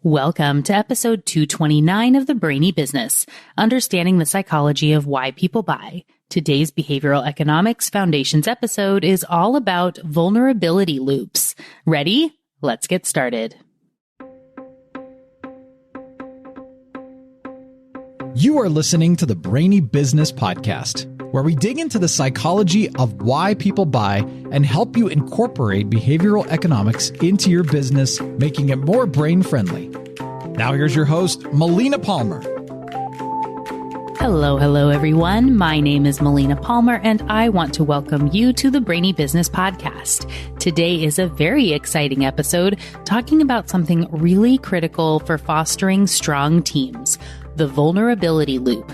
Welcome to episode 229 of the Brainy Business, Understanding the Psychology of Why People Buy. Today's Behavioral Economics Foundations episode is all about vulnerability loops. Ready? Let's get started. You are listening to the Brainy Business Podcast, where we dig into the psychology of why people buy and help you incorporate behavioral economics into your business, making it more brain-friendly. Now here's your host, Melina Palmer. Hello, everyone. My name is Melina Palmer, and I want to welcome you to the Brainy Business Podcast. Today is a very exciting episode talking about something really critical for fostering strong teams, the vulnerability loop.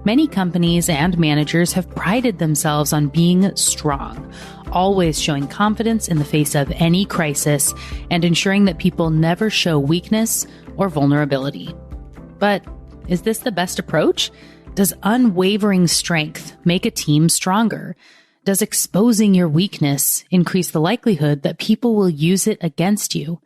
Many companies and managers have prided themselves on being strong, always showing confidence in the face of any crisis and ensuring that people never show weakness or vulnerability. But is this the best approach? Does unwavering strength make a team stronger? Does exposing your weakness increase the likelihood that people will use it against you?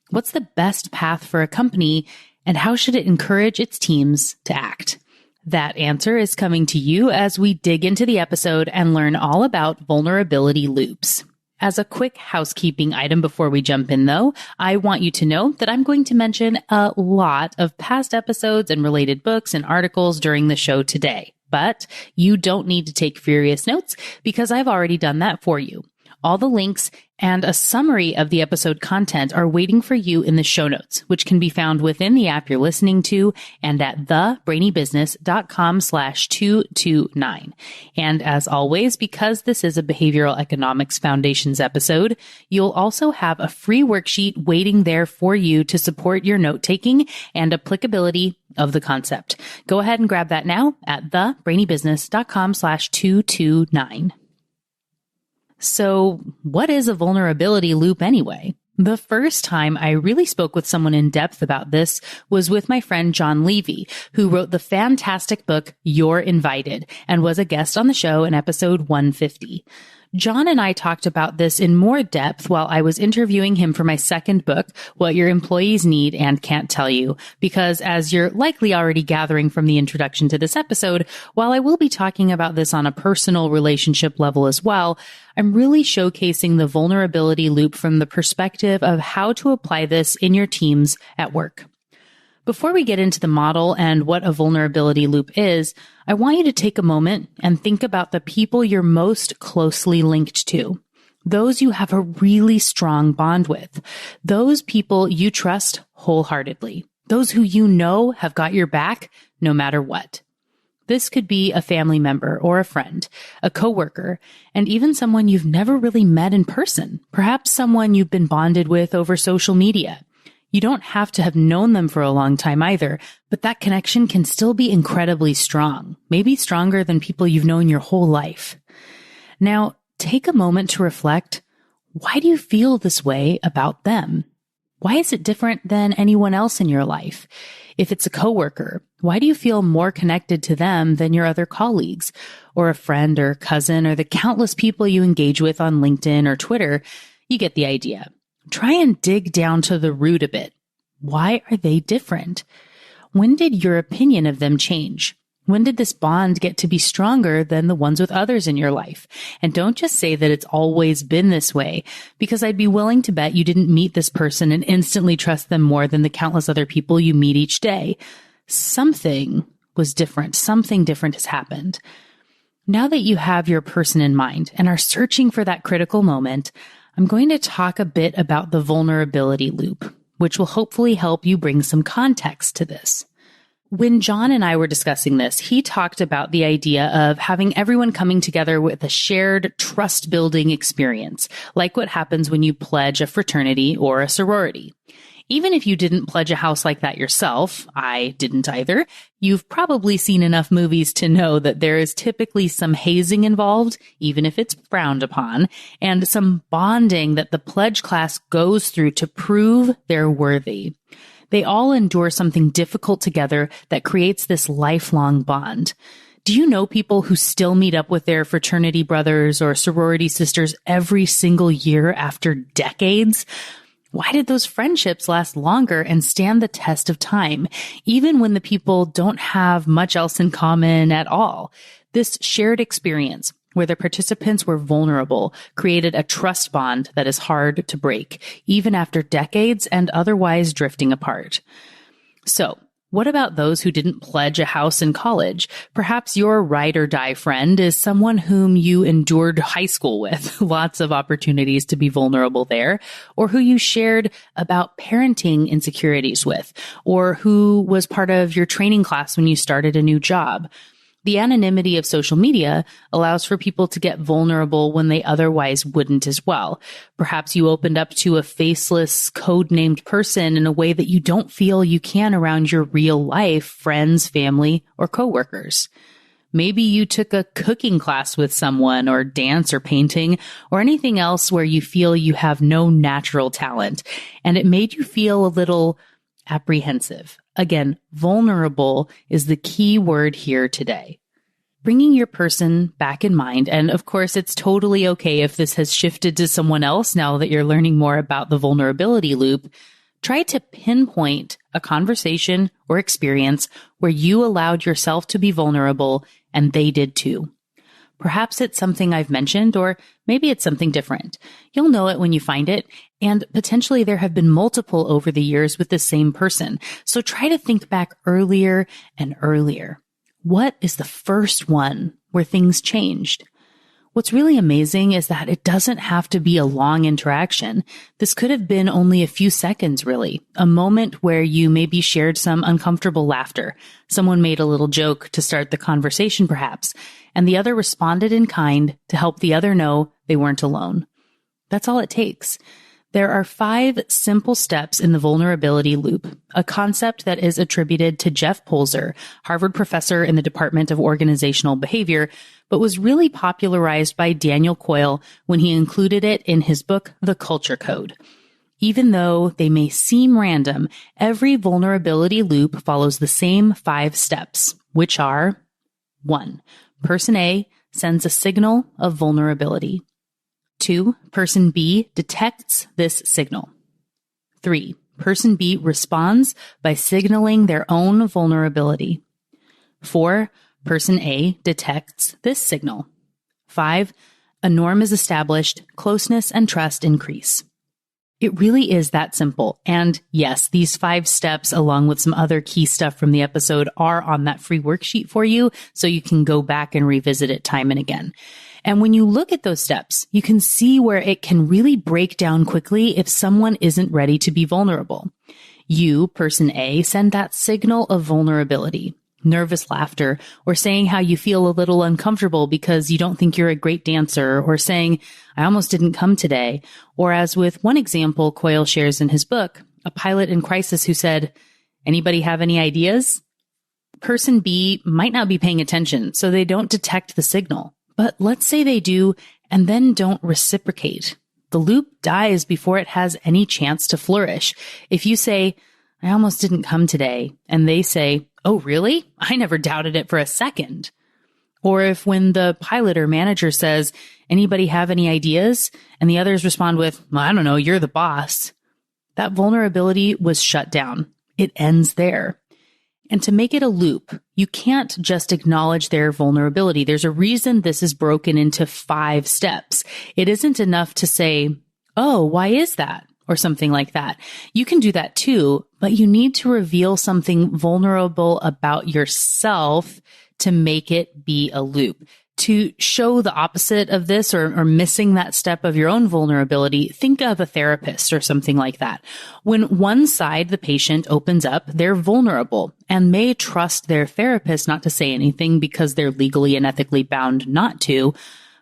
What's the best path for a company, and how should it encourage its teams to act? That answer is coming to you as we dig into the episode and learn all about vulnerability loops. As a quick housekeeping item before we jump in, though, I want you to know that I'm going to mention a lot of past episodes and related books and articles during the show today. But you don't need to take furious notes because I've already done that for you. All the links and a summary of the episode content are waiting for you in the show notes, which can be found within the app you're listening to and at thebrainybusiness.com/229. And as always, because this is a Behavioral Economics Foundations episode, you'll also have a free worksheet waiting there for you to support your note-taking and applicability of the concept. Go ahead and grab that now at thebrainybusiness.com/229. So what is a vulnerability loop anyway? The first time I really spoke with someone in depth about this was with my friend John Levy, who wrote the fantastic book You're Invited and was a guest on the show in episode 150. John and I talked about this in more depth while I was interviewing him for my second book, What Your Employees Need and Can't Tell You, because as you're likely already gathering from the introduction to this episode, while I will be talking about this on a personal relationship level as well, I'm really showcasing the vulnerability loop from the perspective of how to apply this in your teams at work. Before we get into the model and what a vulnerability loop is, I want you to take a moment and think about the people you're most closely linked to. Those you have a really strong bond with. Those people you trust wholeheartedly. Those who you know have got your back no matter what. This could be a family member or a friend, a coworker, and even someone you've never really met in person. Perhaps someone you've been bonded with over social media. You don't have to have known them for a long time either, but that connection can still be incredibly strong, maybe stronger than people you've known your whole life. Now, take a moment to reflect, why do you feel this way about them? Why is it different than anyone else in your life? If it's a coworker, why do you feel more connected to them than your other colleagues, or a friend or cousin, or the countless people you engage with on LinkedIn or Twitter? You get the idea. Try and dig down to the root a bit. Why are they different? When did your opinion of them change? When did this bond get to be stronger than the ones with others in your life? And don't just say that it's always been this way, because I'd be willing to bet you didn't meet this person and instantly trust them more than the countless other people you meet each day. Something was different. Something different has happened. Now that you have your person in mind and are searching for that critical moment, I'm going to talk a bit about the vulnerability loop, which will hopefully help you bring some context to this. When John and I were discussing this, he talked about the idea of having everyone coming together with a shared trust-building experience, like what happens when you pledge a fraternity or a sorority. Even if you didn't pledge a house like that yourself, I didn't either, you've probably seen enough movies to know that there is typically some hazing involved, even if it's frowned upon, and some bonding that the pledge class goes through to prove they're worthy. They all endure something difficult together that creates this lifelong bond. Do you know people who still meet up with their fraternity brothers or sorority sisters every single year after decades? Why did those friendships last longer and stand the test of time, even when the people don't have much else in common at all? This shared experience, where the participants were vulnerable, created a trust bond that is hard to break, even after decades and otherwise drifting apart. So, what about those who didn't pledge a house in college? Perhaps your ride or die friend is someone whom you endured high school with, lots of opportunities to be vulnerable there, or who you shared about parenting insecurities with, or who was part of your training class when you started a new job. The anonymity of social media allows for people to get vulnerable when they otherwise wouldn't as well. Perhaps you opened up to a faceless, code-named person in a way that you don't feel you can around your real life, friends, family, or coworkers. Maybe you took a cooking class with someone, or dance or painting, or anything else where you feel you have no natural talent, and it made you feel a little apprehensive. Again, vulnerable is the key word here today. Bringing your person back in mind, and of course, it's totally okay if this has shifted to someone else now that you're learning more about the vulnerability loop. Try to pinpoint a conversation or experience where you allowed yourself to be vulnerable and they did too. Perhaps it's something I've mentioned, or maybe it's something different. You'll know it when you find it, and potentially there have been multiple over the years with the same person. So try to think back earlier and earlier. What is the first one where things changed? What's really amazing is that it doesn't have to be a long interaction. This could have been only a few seconds, really. A moment where you maybe shared some uncomfortable laughter. Someone made a little joke to start the conversation, perhaps, and the other responded in kind to help the other know they weren't alone. That's all it takes. There are 5 simple steps in the vulnerability loop, a concept that is attributed to Jeff Polzer, Harvard professor in the Department of Organizational Behavior, but was really popularized by Daniel Coyle when he included it in his book, The Culture Code. Even though they may seem random, every vulnerability loop follows the same 5 steps, which are: 1. Person A sends a signal of vulnerability. 2. Person B detects this signal. 3. Person B responds by signaling their own vulnerability. 4. Person A detects this signal. 5. A norm is established, closeness and trust increase. It really is that simple. And yes, these 5 steps, along with some other key stuff from the episode, are on that free worksheet for you, so you can go back and revisit it time and again. And when you look at those steps, you can see where it can really break down quickly if someone isn't ready to be vulnerable. You, person A, send that signal of vulnerability. Nervous laughter, or saying how you feel a little uncomfortable because you don't think you're a great dancer, or saying, I almost didn't come today. Or as with one example Coyle shares in his book, a pilot in crisis who said, anybody have any ideas? Person B might not be paying attention, so they don't detect the signal. But let's say they do and then don't reciprocate. The loop dies before it has any chance to flourish. If you say, I almost didn't come today, and they say, oh, really? I never doubted it for a second. Or if when the pilot or manager says, anybody have any ideas? And the others respond with, well, I don't know, you're the boss. That vulnerability was shut down. It ends there. And to make it a loop, you can't just acknowledge their vulnerability. There's a reason this is broken into 5 steps. It isn't enough to say, oh, why is that? Or something like that. You can do that too, but you need to reveal something vulnerable about yourself to make it be a loop. To show the opposite of this, or missing that step of your own vulnerability, think of a therapist or something like that. When one side, the patient, opens up, they're vulnerable and may trust their therapist not to say anything because they're legally and ethically bound not to.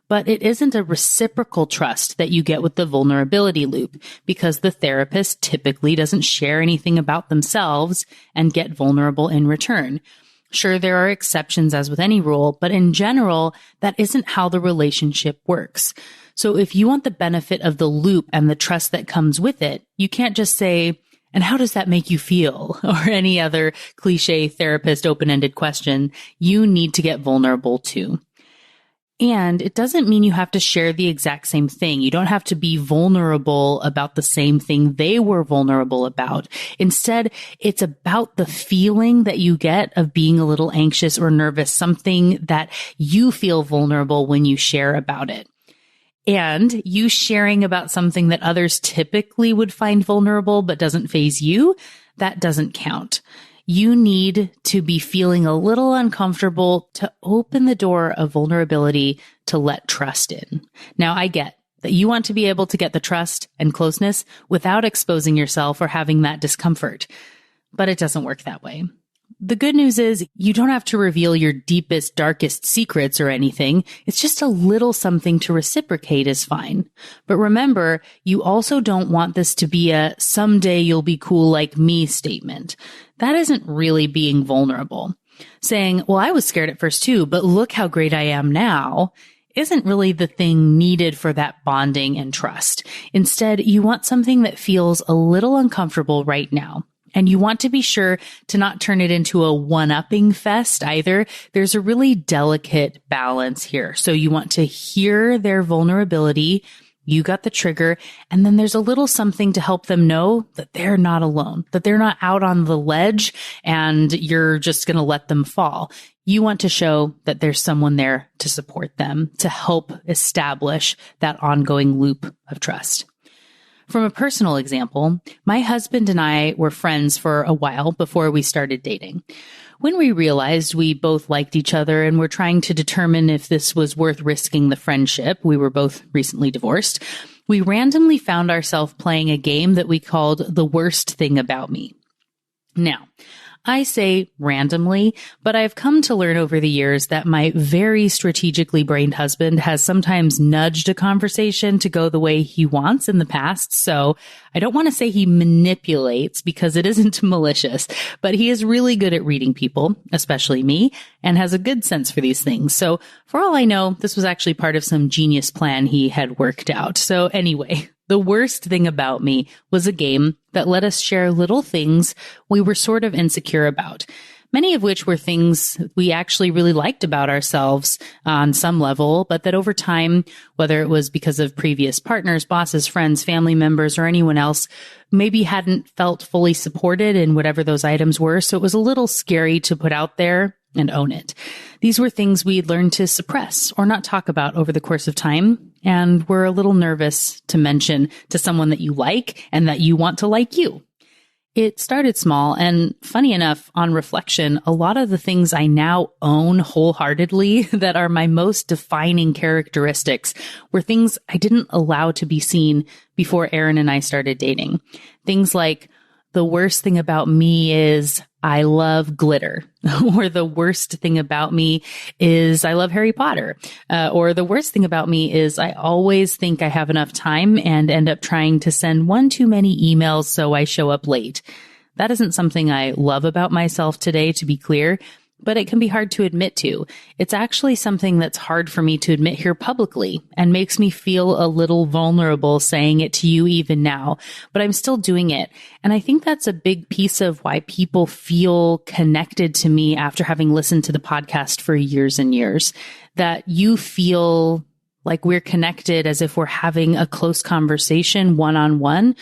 But it isn't a reciprocal trust that you get with the vulnerability loop, because the therapist typically doesn't share anything about themselves and get vulnerable in return. Sure, there are exceptions as with any rule, but in general, that isn't how the relationship works. So if you want the benefit of the loop and the trust that comes with it, you can't just say, and how does that make you feel? Or any other cliche therapist open-ended question. You need to get vulnerable too. And it doesn't mean you have to share the exact same thing. You don't have to be vulnerable about the same thing they were vulnerable about. Instead, it's about the feeling that you get of being a little anxious or nervous, something that you feel vulnerable when you share about it. And you sharing about something that others typically would find vulnerable but doesn't faze you, that doesn't count. You need to be feeling a little uncomfortable to open the door of vulnerability to let trust in. Now, I get that you want to be able to get the trust and closeness without exposing yourself or having that discomfort, but it doesn't work that way. The good news is you don't have to reveal your deepest, darkest secrets or anything. It's just a little something to reciprocate is fine. But remember, you also don't want this to be a someday you'll be cool like me statement. That isn't really being vulnerable. Saying, well, I was scared at first too, but look how great I am now, isn't really the thing needed for that bonding and trust. Instead, you want something that feels a little uncomfortable right now. And you want to be sure to not turn it into a one-upping fest either. There's a really delicate balance here. So you want to hear their vulnerability. You got the trigger. And then there's a little something to help them know that they're not alone, that they're not out on the ledge and you're just going to let them fall. You want to show that there's someone there to support them, to help establish that ongoing loop of trust. From a personal example, my husband and I were friends for a while before we started dating. When we realized we both liked each other and were trying to determine if this was worth risking the friendship, we were both recently divorced, we randomly found ourselves playing a game that we called The Worst Thing About Me. Now, I say randomly, but I've come to learn over the years that my very strategically brained husband has sometimes nudged a conversation to go the way he wants in the past. So I don't want to say he manipulates because it isn't malicious, but he is really good at reading people, especially me, and has a good sense for these things. So for all I know, this was actually part of some genius plan he had worked out. So anyway, The Worst Thing About Me was a game that let us share little things we were sort of insecure about, many of which were things we actually really liked about ourselves on some level, but that over time, whether it was because of previous partners, bosses, friends, family members, or anyone else, maybe hadn't felt fully supported in whatever those items were. So it was a little scary to put out there and own it. These were things we'd learned to suppress or not talk about over the course of time, and were a little nervous to mention to someone that you like and that you want to like you. It started small, and funny enough, on reflection, a lot of the things I now own wholeheartedly that are my most defining characteristics were things I didn't allow to be seen before Aaron and I started dating. Things like, the worst thing about me is I love glitter, or the worst thing about me is I love Harry Potter, or the worst thing about me is I always think I have enough time and end up trying to send one too many emails so I show up late. That isn't something I love about myself today, to be clear, but it can be hard to admit to. It's actually something that's hard for me to admit here publicly and makes me feel a little vulnerable saying it to you even now, but I'm still doing it. And I think that's a big piece of why people feel connected to me after having listened to the podcast for years and years, that you feel like we're connected as if we're having a close conversation one-on-one.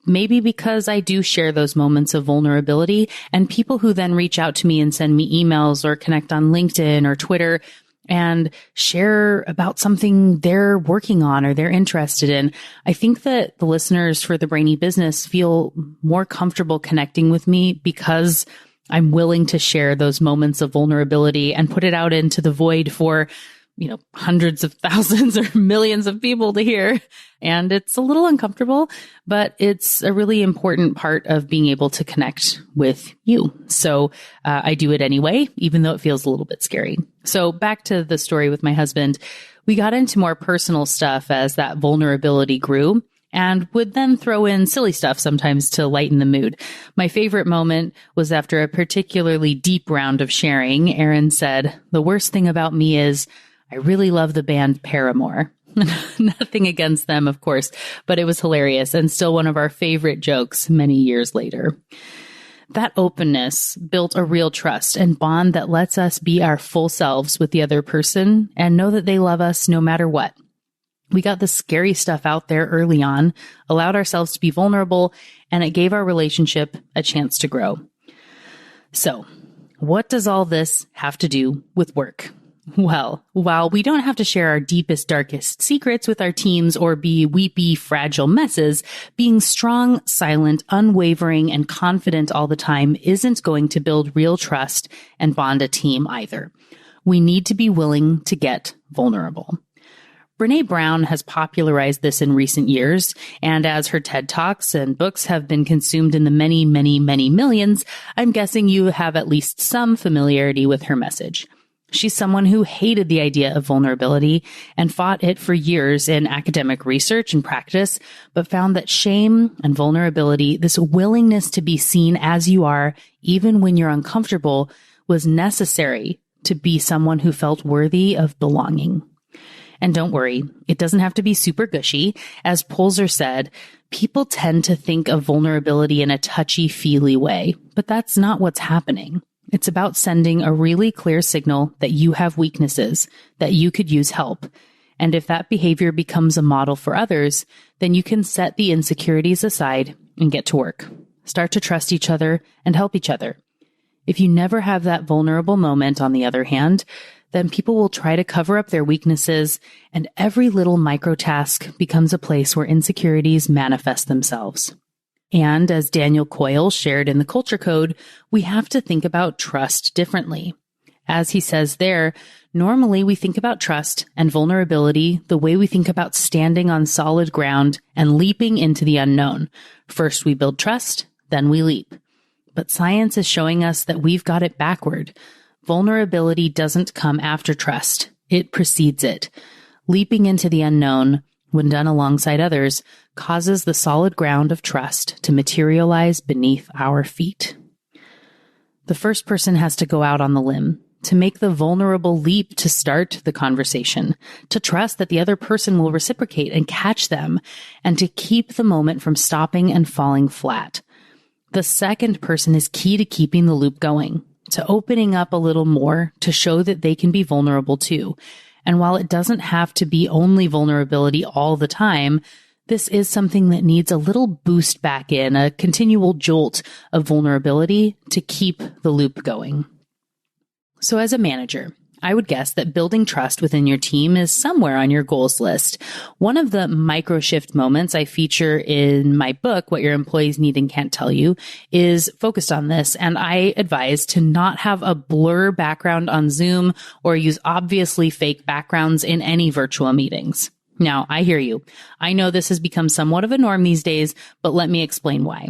Maybe because I do share those moments of vulnerability, and people who then reach out to me and send me emails or connect on LinkedIn or Twitter and share about something they're working on or they're interested in. I think that the listeners for the Brainy Business feel more comfortable connecting with me because I'm willing to share those moments of vulnerability and put it out into the void for hundreds of thousands or millions of people to hear. And it's a little uncomfortable, but it's a really important part of being able to connect with you. So I do it anyway, even though it feels a little bit scary. So back to the story with my husband, we got into more personal stuff as that vulnerability grew, and would then throw in silly stuff sometimes to lighten the mood. My favorite moment was after a particularly deep round of sharing. Aaron said, the worst thing about me is I really love the band Paramore. Nothing against them, of course, but it was hilarious and still one of our favorite jokes many years later. That openness built a real trust and bond that lets us be our full selves with the other person and know that they love us no matter what. We got the scary stuff out there early on, allowed ourselves to be vulnerable, and it gave our relationship a chance to grow. So, what does all this have to do with work? Well, while we don't have to share our deepest, darkest secrets with our teams or be weepy, fragile messes, being strong, silent, unwavering, and confident all the time isn't going to build real trust and bond a team either. We need to be willing to get vulnerable. Brené Brown has popularized this in recent years, and as her TED Talks and books have been consumed in the many, many, many millions, I'm guessing you have at least some familiarity with her message. She's someone who hated the idea of vulnerability and fought it for years in academic research and practice, but found that shame and vulnerability, this willingness to be seen as you are, even when you're uncomfortable, was necessary to be someone who felt worthy of belonging. And don't worry, it doesn't have to be super gushy. As Polzer said, people tend to think of vulnerability in a touchy-feely way, but that's not what's happening. It's about sending a really clear signal that you have weaknesses, that you could use help. And if that behavior becomes a model for others, then you can set the insecurities aside and get to work. Start to trust each other and help each other. If you never have that vulnerable moment, on the other hand, then people will try to cover up their weaknesses, and every little micro task becomes a place where insecurities manifest themselves. And as Daniel Coyle shared in the Culture Code, we have to think about trust differently. As he says there, normally we think about trust and vulnerability the way we think about standing on solid ground and leaping into the unknown. First we build trust, then we leap. But science is showing us that we've got it backward. Vulnerability doesn't come after trust. It precedes it. Leaping into the unknown, when done alongside others, causes the solid ground of trust to materialize beneath our feet. The first person has to go out on the limb, to make the vulnerable leap to start the conversation, to trust that the other person will reciprocate and catch them, and to keep the moment from stopping and falling flat. The second person is key to keeping the loop going, to opening up a little more to show that they can be vulnerable too. And while it doesn't have to be only vulnerability all the time, this is something that needs a little boost back in, a continual jolt of vulnerability to keep the loop going. So as a manager, I would guess that building trust within your team is somewhere on your goals list. One of the micro shift moments I feature in my book, What Your Employees Need and Can't Tell You, is focused on this. And I advise to not have a blur background on Zoom or use obviously fake backgrounds in any virtual meetings. Now, I hear you. I know this has become somewhat of a norm these days, but let me explain why.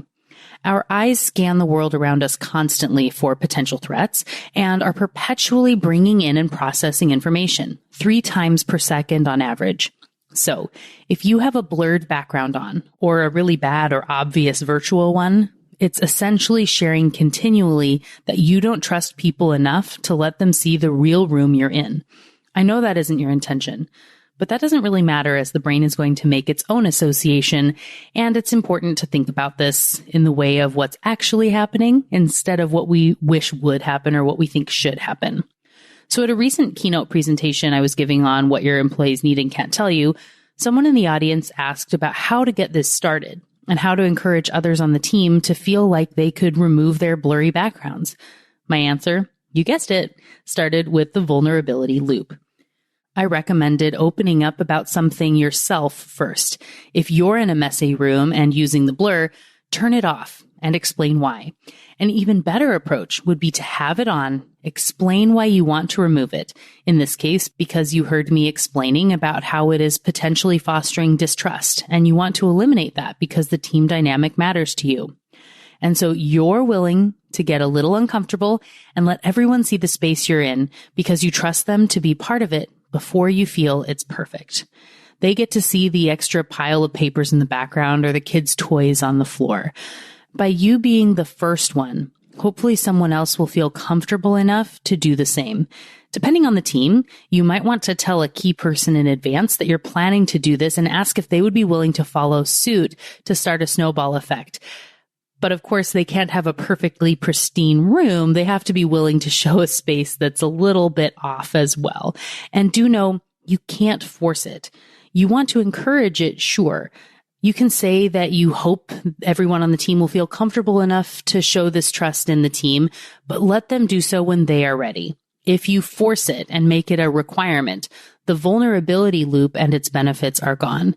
Our eyes scan the world around us constantly for potential threats and are perpetually bringing in and processing information 3 times per second on average. So if you have a blurred background on or a really bad or obvious virtual one, it's essentially sharing continually that you don't trust people enough to let them see the real room you're in. I know that isn't your intention. But that doesn't really matter, as the brain is going to make its own association, and it's important to think about this in the way of what's actually happening instead of what we wish would happen or what we think should happen. So at a recent keynote presentation I was giving on What Your Employees Need and Can't Tell You, someone in the audience asked about how to get this started and how to encourage others on the team to feel like they could remove their blurry backgrounds. My answer, you guessed it, started with the vulnerability loop. I recommended opening up about something yourself first. If you're in a messy room and using the blur, turn it off and explain why. An even better approach would be to have it on, explain why you want to remove it. In this case, because you heard me explaining about how it is potentially fostering distrust, and you want to eliminate that because the team dynamic matters to you. And so you're willing to get a little uncomfortable and let everyone see the space you're in because you trust them to be part of it before you feel it's perfect. They get to see the extra pile of papers in the background or the kids' toys on the floor. By you being the first one, hopefully someone else will feel comfortable enough to do the same. Depending on the team, you might want to tell a key person in advance that you're planning to do this and ask if they would be willing to follow suit to start a snowball effect. But of course, they can't have a perfectly pristine room. They have to be willing to show a space that's a little bit off as well. And do know you can't force it. You want to encourage it, sure. You can say that you hope everyone on the team will feel comfortable enough to show this trust in the team, but let them do so when they are ready. If you force it and make it a requirement, the vulnerability loop and its benefits are gone.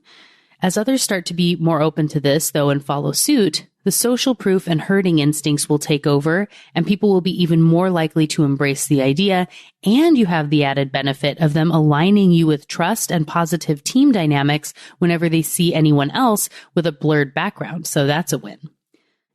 As others start to be more open to this, though, and follow suit, the social proof and herding instincts will take over, and people will be even more likely to embrace the idea, and you have the added benefit of them aligning you with trust and positive team dynamics whenever they see anyone else with a blurred background, so that's a win.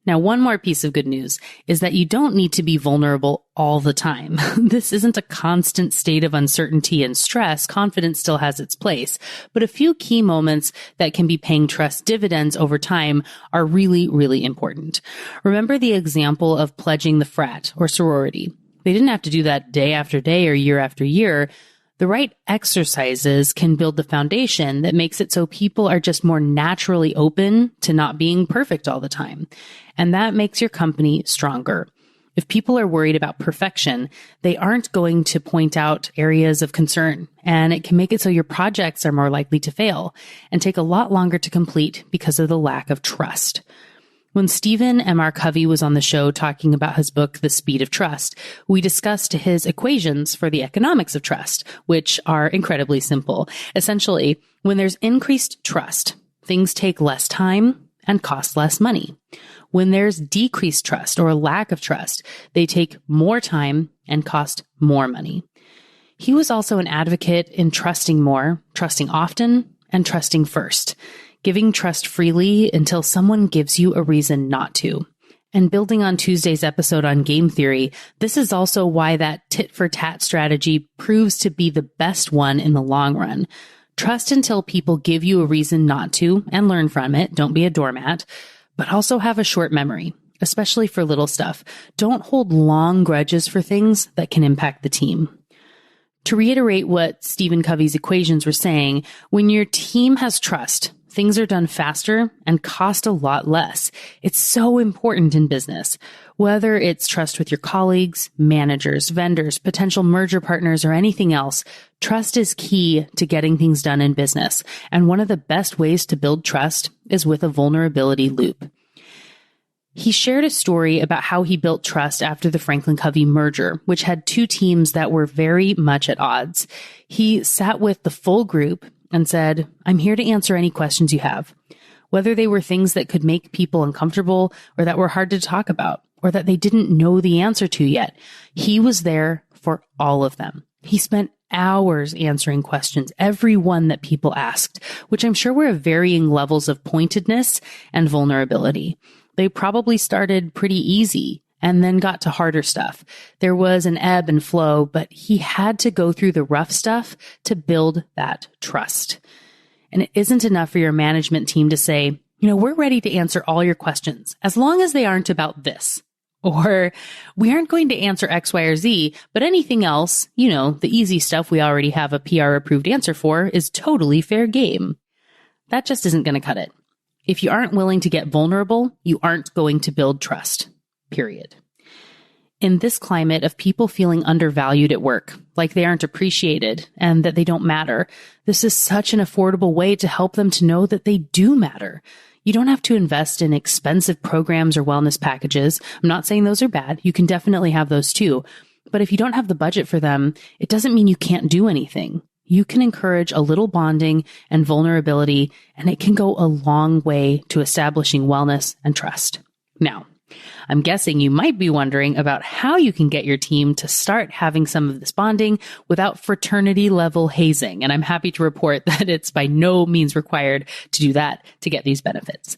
Now, one more piece of good news is that you don't need to be vulnerable all the time. This isn't a constant state of uncertainty and stress. Confidence still has its place. But a few key moments that can be paying trust dividends over time are really, really important. Remember the example of pledging the frat or sorority. They didn't have to do that day after day or year after year. The right exercises can build the foundation that makes it so people are just more naturally open to not being perfect all the time. And that makes your company stronger. If people are worried about perfection, they aren't going to point out areas of concern, and it can make it so your projects are more likely to fail and take a lot longer to complete because of the lack of trust. When Stephen M. R. Covey was on the show talking about his book, The Speed of Trust, we discussed his equations for the economics of trust, which are incredibly simple. Essentially, when there's increased trust, things take less time and cost less money. When there's decreased trust or lack of trust, they take more time and cost more money. He was also an advocate in trusting more, trusting often, and trusting first. Giving trust freely until someone gives you a reason not to. And building on Tuesday's episode on game theory, this is also why that tit-for-tat strategy proves to be the best one in the long run. Trust until people give you a reason not to and learn from it. Don't be a doormat, but also have a short memory, especially for little stuff. Don't hold long grudges for things that can impact the team. To reiterate what Stephen Covey's equations were saying, when your team has trust, things are done faster and cost a lot less. It's so important in business. Whether it's trust with your colleagues, managers, vendors, potential merger partners, or anything else, trust is key to getting things done in business. And one of the best ways to build trust is with a vulnerability loop. He shared a story about how he built trust after the Franklin Covey merger, which had two teams that were very much at odds. He sat with the full group and said, "I'm here to answer any questions you have," whether they were things that could make people uncomfortable or that were hard to talk about or that they didn't know the answer to yet. He was there for all of them. He spent hours answering questions, every one that people asked, which I'm sure were of varying levels of pointedness and vulnerability. They probably started pretty easy and then got to harder stuff. There was an ebb and flow, but he had to go through the rough stuff to build that trust. And it isn't enough for your management team to say, we're ready to answer all your questions, as long as they aren't about this. Or, we aren't going to answer X, Y, or Z, but anything else, the easy stuff we already have a PR-approved answer for, is totally fair game. That just isn't going to cut it. If you aren't willing to get vulnerable, you aren't going to build trust. Period. In this climate of people feeling undervalued at work, like they aren't appreciated and that they don't matter, this is such an affordable way to help them to know that they do matter. You don't have to invest in expensive programs or wellness packages. I'm not saying those are bad. You can definitely have those too. But if you don't have the budget for them, it doesn't mean you can't do anything. You can encourage a little bonding and vulnerability, and it can go a long way to establishing wellness and trust. Now, I'm guessing you might be wondering about how you can get your team to start having some of this bonding without fraternity level hazing. And I'm happy to report that it's by no means required to do that to get these benefits.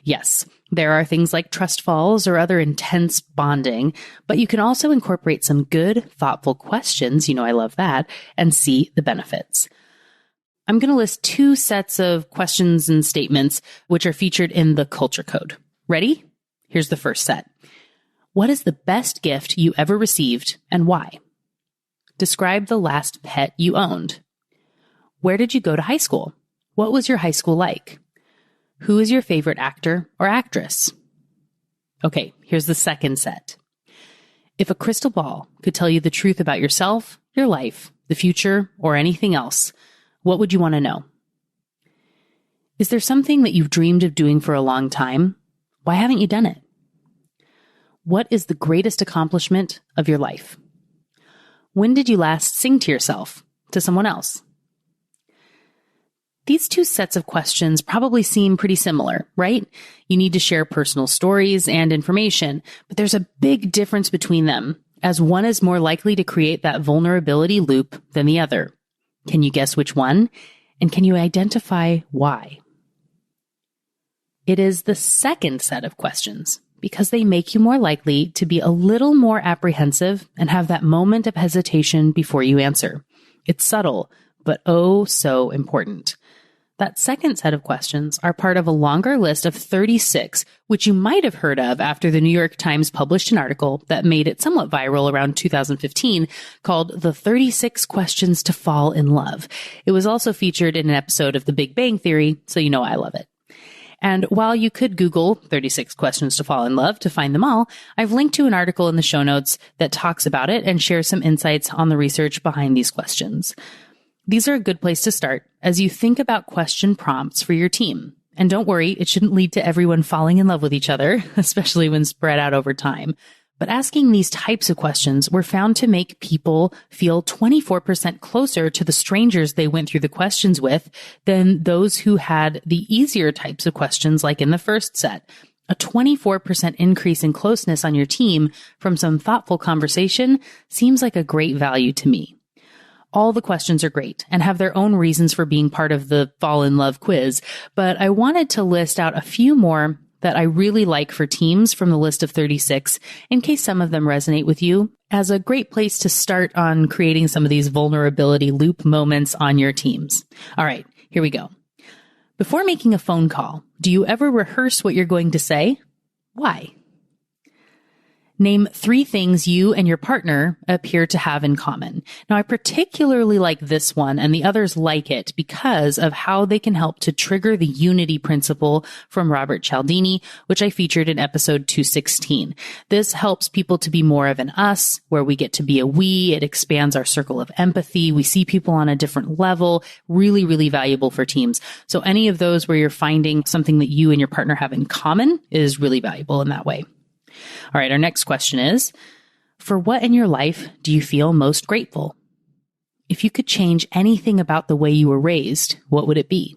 Yes, there are things like trust falls or other intense bonding, but you can also incorporate some good, thoughtful questions, I love that, and see the benefits. I'm going to list 2 sets of questions and statements which are featured in the Culture Code. Ready? Here's the first set. What is the best gift you ever received and why? Describe the last pet you owned. Where did you go to high school? What was your high school like? Who is your favorite actor or actress? Okay, here's the second set. If a crystal ball could tell you the truth about yourself, your life, the future, or anything else, what would you want to know? Is there something that you've dreamed of doing for a long time? Why haven't you done it? What is the greatest accomplishment of your life? When did you last sing to yourself, to someone else? These two sets of questions probably seem pretty similar, right? You need to share personal stories and information, but there's a big difference between them, as one is more likely to create that vulnerability loop than the other. Can you guess which one? And can you identify why? It is the second set of questions, because they make you more likely to be a little more apprehensive and have that moment of hesitation before you answer. It's subtle, but oh so important. That second set of questions are part of a longer list of 36, which you might have heard of after the New York Times published an article that made it somewhat viral around 2015 called The 36 Questions to Fall in Love. It was also featured in an episode of The Big Bang Theory, so you know I love it. And while you could Google 36 questions to fall in love to find them all, I've linked to an article in the show notes that talks about it and shares some insights on the research behind these questions. These are a good place to start as you think about question prompts for your team. And don't worry, it shouldn't lead to everyone falling in love with each other, especially when spread out over time. But asking these types of questions were found to make people feel 24% closer to the strangers they went through the questions with than those who had the easier types of questions like in the first set. A 24% increase in closeness on your team from some thoughtful conversation seems like a great value to me. All the questions are great and have their own reasons for being part of the Fall in Love quiz, but I wanted to list out a few more that I really like for teams from the list of 36, in case some of them resonate with you, as a great place to start on creating some of these vulnerability loop moments on your teams. All right, here we go. Before making a phone call, do you ever rehearse what you're going to say? Why? Name 3 things you and your partner appear to have in common. Now, I particularly like this one, and the others like it because of how they can help to trigger the unity principle from Robert Cialdini, which I featured in episode 216. This helps people to be more of an us, where we get to be a we. It expands our circle of empathy. We see people on a different level. Really, really valuable for teams. So any of those where you're finding something that you and your partner have in common is really valuable in that way. All right, our next question is, for what in your life do you feel most grateful? If you could change anything about the way you were raised, what would it be?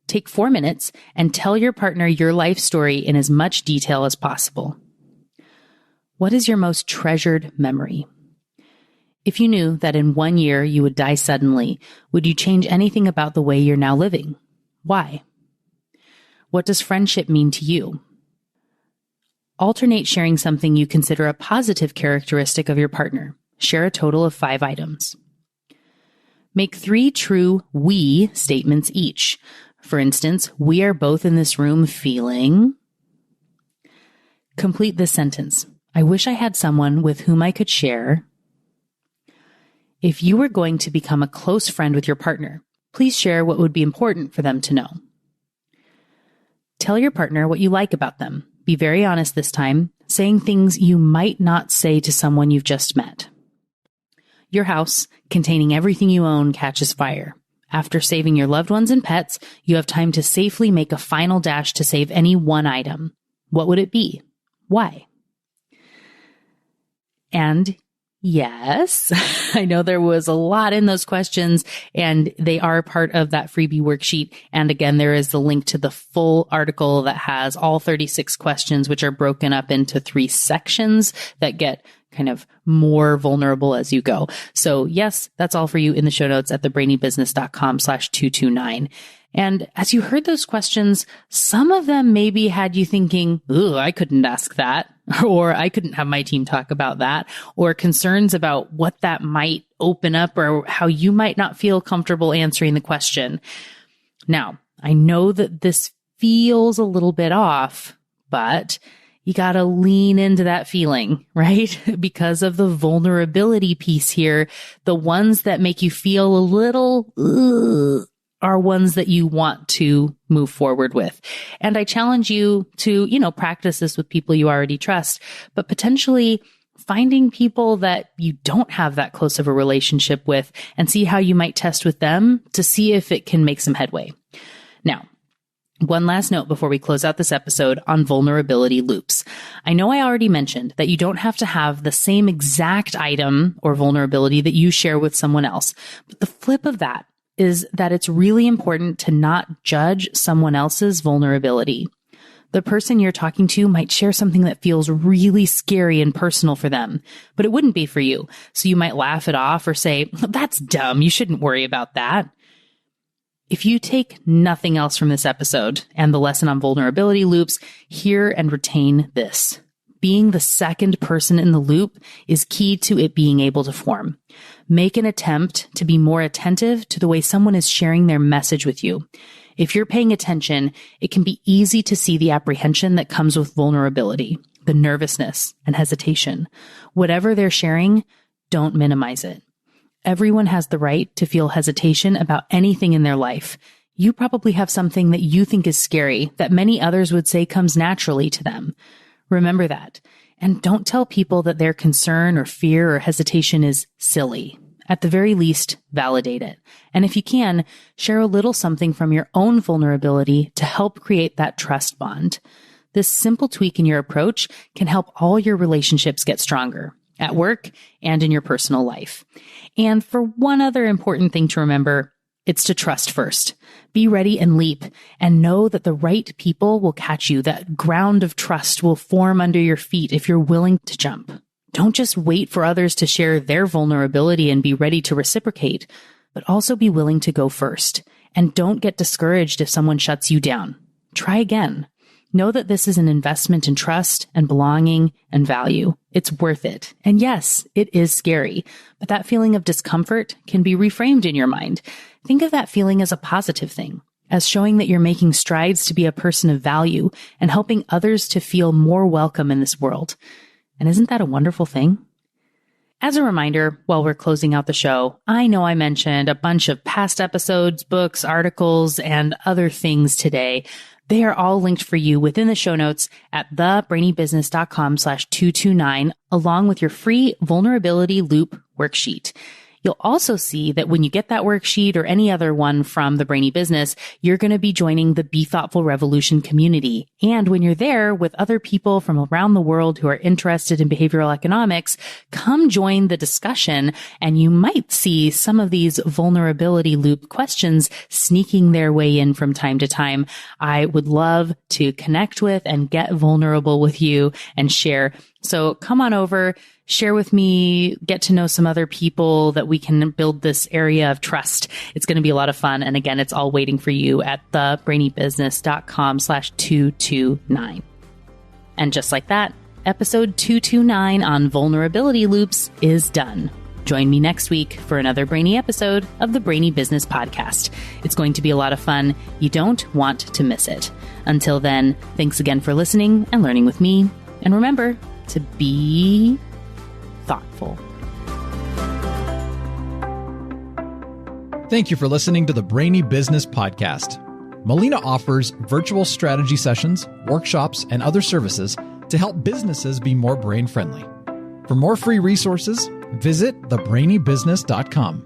Take 4 minutes and tell your partner your life story in as much detail as possible. What is your most treasured memory? If you knew that in 1 year you would die suddenly, would you change anything about the way you're now living? Why? What does friendship mean to you? Alternate sharing something you consider a positive characteristic of your partner. Share a total of 5 items. Make 3 true we statements each. For instance, we are both in this room feeling. Complete this sentence. I wish I had someone with whom I could share. If you were going to become a close friend with your partner, please share what would be important for them to know. Tell your partner what you like about them. Be very honest this time, saying things you might not say to someone you've just met. Your house, containing everything you own, catches fire. After saving your loved ones and pets, you have time to safely make a final dash to save any one item. What would it be? Why? And yes, I know there was a lot in those questions, and they are part of that freebie worksheet. And again, there is the link to the full article that has all 36 questions, which are broken up into 3 sections that get kind of more vulnerable as you go. So yes, that's all for you in the show notes at thebrainybusiness.com/229. And as you heard those questions, some of them maybe had you thinking, ooh, I couldn't ask that, or I couldn't have my team talk about that, or concerns about what that might open up or how you might not feel comfortable answering the question. Now, I know that this feels a little bit off, but you got to lean into that feeling, right? Because of the vulnerability piece here, the ones that make you feel a little are ones that you want to move forward with. And I challenge you to, practice this with people you already trust, but potentially finding people that you don't have that close of a relationship with and see how you might test with them to see if it can make some headway. Now, one last note before we close out this episode on vulnerability loops. I know I already mentioned that you don't have to have the same exact item or vulnerability that you share with someone else, but the flip of that is that it's really important to not judge someone else's vulnerability. The person you're talking to might share something that feels really scary and personal for them, but it wouldn't be for you. So you might laugh it off or say, "That's dumb. You shouldn't worry about that." If you take nothing else from this episode and the lesson on vulnerability loops, hear and retain this. Being the second person in the loop is key to it being able to form. Make an attempt to be more attentive to the way someone is sharing their message with you. If you're paying attention, it can be easy to see the apprehension that comes with vulnerability, the nervousness and hesitation. Whatever they're sharing, don't minimize it. Everyone has the right to feel hesitation about anything in their life. You probably have something that you think is scary that many others would say comes naturally to them. Remember that. And don't tell people that their concern or fear or hesitation is silly. At the very least, validate it. And if you can, share a little something from your own vulnerability to help create that trust bond. This simple tweak in your approach can help all your relationships get stronger at work and in your personal life. And for one other important thing to remember, it's to trust first. Be ready and leap and know that the right people will catch you. That ground of trust will form under your feet if you're willing to jump. Don't just wait for others to share their vulnerability and be ready to reciprocate, but also be willing to go first. And don't get discouraged if someone shuts you down. Try again. Know that this is an investment in trust and belonging and value. It's worth it. And yes, it is scary, but that feeling of discomfort can be reframed in your mind. Think of that feeling as a positive thing, as showing that you're making strides to be a person of value and helping others to feel more welcome in this world. And isn't that a wonderful thing? As a reminder, while we're closing out the show, I know I mentioned a bunch of past episodes, books, articles, and other things today. They are all linked for you within the show notes at thebrainybusiness.com/229, along with your free vulnerability loop worksheet. You'll also see that when you get that worksheet or any other one from the Brainy Business, you're going to be joining the Be Thoughtful Revolution community. And when you're there with other people from around the world who are interested in behavioral economics, come join the discussion and you might see some of these vulnerability loop questions sneaking their way in from time to time. I would love to connect with and get vulnerable with you and share. So come on over. Share with me, get to know some other people that we can build this area of trust. It's going to be a lot of fun. And again, it's all waiting for you at thebrainybusiness.com/229. And just like that, episode 229 on vulnerability loops is done. Join me next week for another brainy episode of the Brainy Business Podcast. It's going to be a lot of fun. You don't want to miss it. Until then, thanks again for listening and learning with me. And remember to be thoughtful. Thank you for listening to the Brainy Business Podcast. Melina offers virtual strategy sessions, workshops, and other services to help businesses be more brain-friendly. For more free resources, visit thebrainybusiness.com.